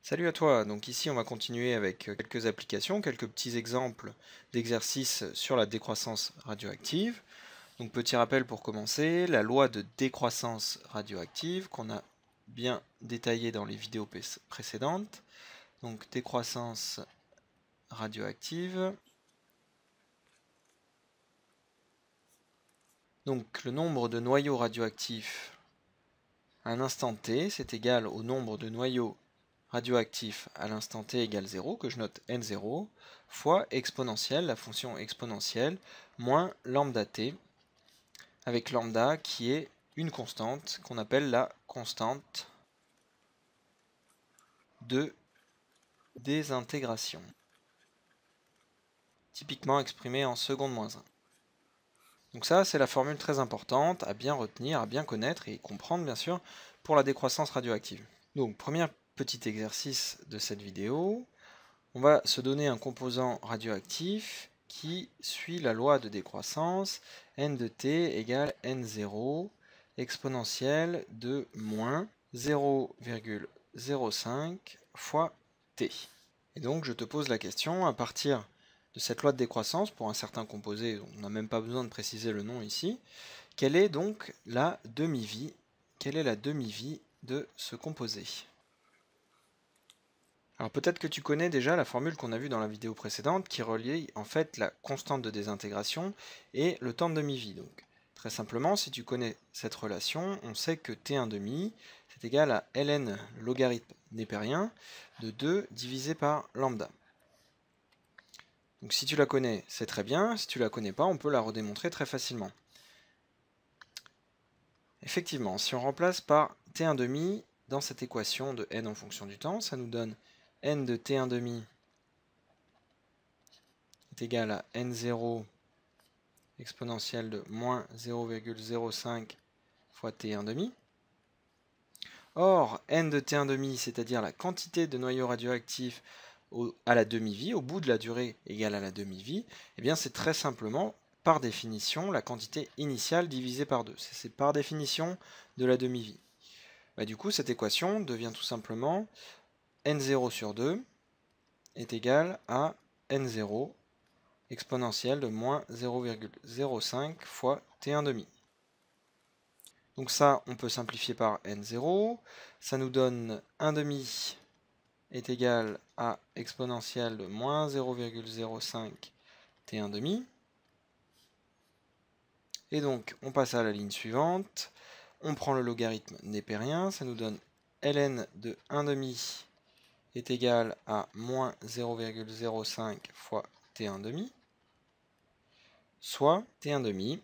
Salut à toi, donc ici on va continuer avec quelques applications, quelques petits exemples d'exercices sur la décroissance radioactive. Donc petit rappel pour commencer, la loi de décroissance radioactive qu'on a bien détaillée dans les vidéos précédentes. Donc décroissance radioactive. Donc le nombre de noyaux radioactifs à un instant t, c'est égal au nombre de noyaux radioactif à l'instant t égale 0, que je note n0, fois exponentielle, la fonction exponentielle, moins lambda t, avec lambda qui est une constante qu'on appelle la constante de désintégration, typiquement exprimée en seconde moins 1. Donc ça, c'est la formule très importante à bien retenir, à bien connaître et comprendre, bien sûr, pour la décroissance radioactive. Donc, premier petit exercice de cette vidéo, on va se donner un composant radioactif qui suit la loi de décroissance, n de t égale n0 exponentielle de moins 0,05 fois t. Et donc je te pose la question, à partir de cette loi de décroissance, pour un certain composé, on n'a même pas besoin de préciser le nom ici, quelle est donc la demi-vie? Quelle est la demi-vie de ce composé? Alors peut-être que tu connais déjà la formule qu'on a vue dans la vidéo précédente qui reliait en fait la constante de désintégration et le temps de demi-vie. Donc très simplement, si tu connais cette relation, on sait que t1,5 c'est égal à ln, le logarithme népérien, de 2 divisé par lambda. Donc si tu la connais, c'est très bien. Si tu la connais pas, on peut la redémontrer très facilement. Effectivement, si on remplace par t1,5 dans cette équation de n en fonction du temps, ça nous donne n de t1,5 est égal à n0 exponentielle de moins 0,05 fois t1,5. Or, n de t1,5, c'est-à-dire la quantité de noyaux radioactifs à la demi-vie, au bout de la durée égale à la demi-vie, eh bien c'est très simplement, par définition, la quantité initiale divisée par 2. C'est par définition de la demi-vie. Du coup, cette équation devient tout simplement n0 sur 2 est égal à n0 exponentielle de moins 0,05 fois t1,5. Donc ça, on peut simplifier par n0. Ça nous donne 1,5 est égal à exponentielle de moins 0,05 t1,5. Et donc, on passe à la ligne suivante. On prend le logarithme népérien. Ça nous donne ln de 1,5 est égal à moins 0,05 fois t1,5. Soit t1,5,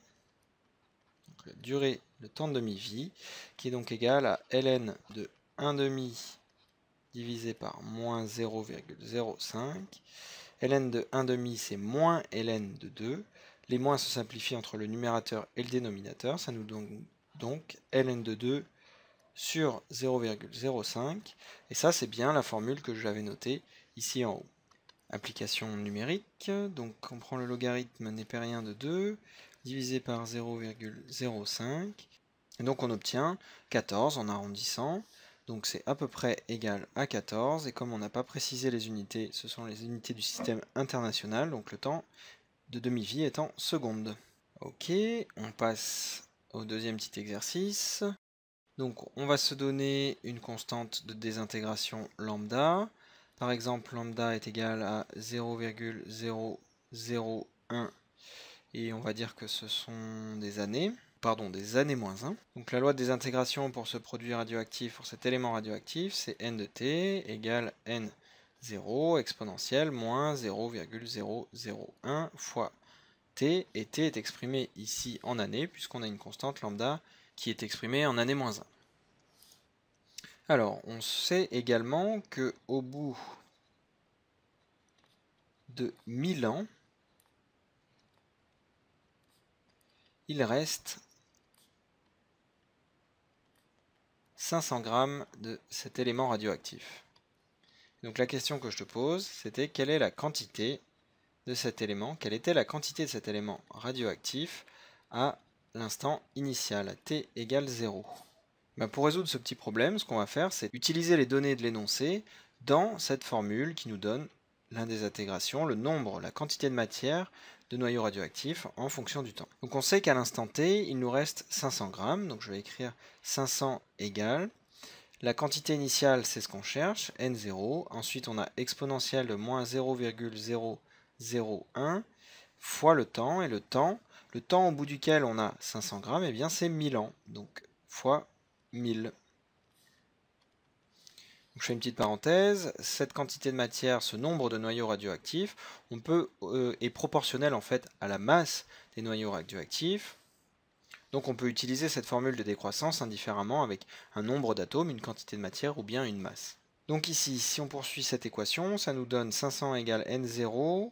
la durée, le temps de demi-vie, qui est donc égal à ln de 1,5 divisé par moins 0,05. ln de 1,5 c'est moins ln de 2. Les moins se simplifient entre le numérateur et le dénominateur. Ça nous donne donc ln de 2 sur 0,05. Et ça, c'est bien la formule que j'avais notée ici en haut. Application numérique, donc on prend le logarithme népérien de 2 divisé par 0,05 et donc on obtient 14 en arrondissant, donc c'est à peu près égal à 14 et comme on n'a pas précisé les unités, ce sont les unités du système international, donc le temps de demi-vie est en secondes. Ok, on passe au deuxième petit exercice. Donc on va se donner une constante de désintégration lambda. Par exemple, lambda est égal à 0,001 et on va dire que ce sont des années, des années moins 1. Donc la loi de désintégration pour ce produit radioactif, pour cet élément radioactif, c'est n de t égale n0 exponentielle moins 0,001 fois t, et t est exprimé ici en années, puisqu'on a une constante lambda qui est exprimée en année moins 1. Alors, on sait également que au bout de 1000 ans, il reste 500 grammes de cet élément radioactif. Donc la question que je te pose, c'était quelle est la quantité de cet élément, quelle était la quantité de cet élément radioactif à l'instant initial, à t égale 0. Pour résoudre ce petit problème, ce qu'on va faire, c'est utiliser les données de l'énoncé dans cette formule qui nous donne l'indésintégration, le nombre, la quantité de matière de noyaux radioactifs en fonction du temps. Donc on sait qu'à l'instant T, il nous reste 500 grammes, donc je vais écrire 500 égale. La quantité initiale, c'est ce qu'on cherche, N0. Ensuite, on a exponentielle de moins 0,001 fois le temps. Et le temps au bout duquel on a 500 grammes, eh bien c'est 1000 ans. Donc fois 1000. Donc, je fais une petite parenthèse. Cette quantité de matière, ce nombre de noyaux radioactifs, est proportionnel en fait à la masse des noyaux radioactifs. Donc on peut utiliser cette formule de décroissance indifféremment avec un nombre d'atomes, une quantité de matière ou bien une masse. Donc ici, si on poursuit cette équation, ça nous donne 500 égale N0.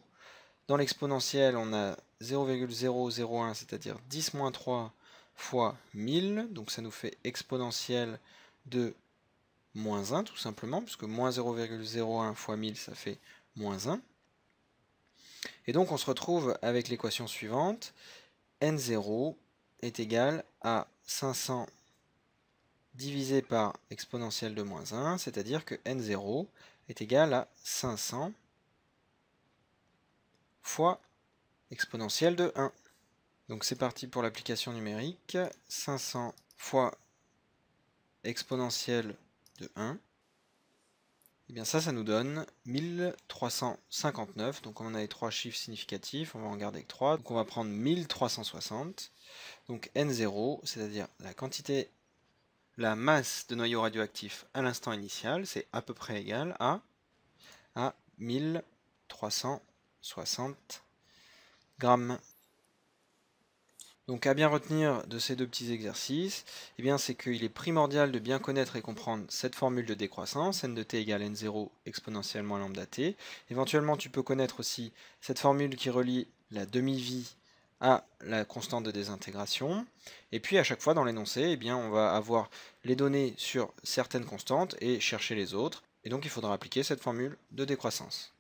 Dans l'exponentielle, on a 0,001, c'est-à-dire 10 moins 3 fois 1000. Donc ça nous fait exponentielle de moins 1, tout simplement, puisque moins 0,01 fois 1000, ça fait moins 1. Et donc on se retrouve avec l'équation suivante. N0 est égal à 500 divisé par exponentielle de moins 1, c'est-à-dire que N0 est égal à 500 fois exponentielle de 1. Donc c'est parti pour l'application numérique. 500 fois exponentielle de 1. Et bien ça nous donne 1359. Donc on a les trois chiffres significatifs, on va en garder que 3. Donc on va prendre 1360. Donc N0, c'est-à-dire la masse de noyau radioactif à l'instant initial, c'est à peu près égal à 1360 grammes. Donc à bien retenir de ces deux petits exercices, eh bien c'est qu'il est primordial de bien connaître et comprendre cette formule de décroissance, n de t égale n0 exponentielle moins lambda t. Éventuellement tu peux connaître aussi cette formule qui relie la demi-vie à la constante de désintégration. Et puis à chaque fois dans l'énoncé, eh bien on va avoir les données sur certaines constantes et chercher les autres. Et donc il faudra appliquer cette formule de décroissance.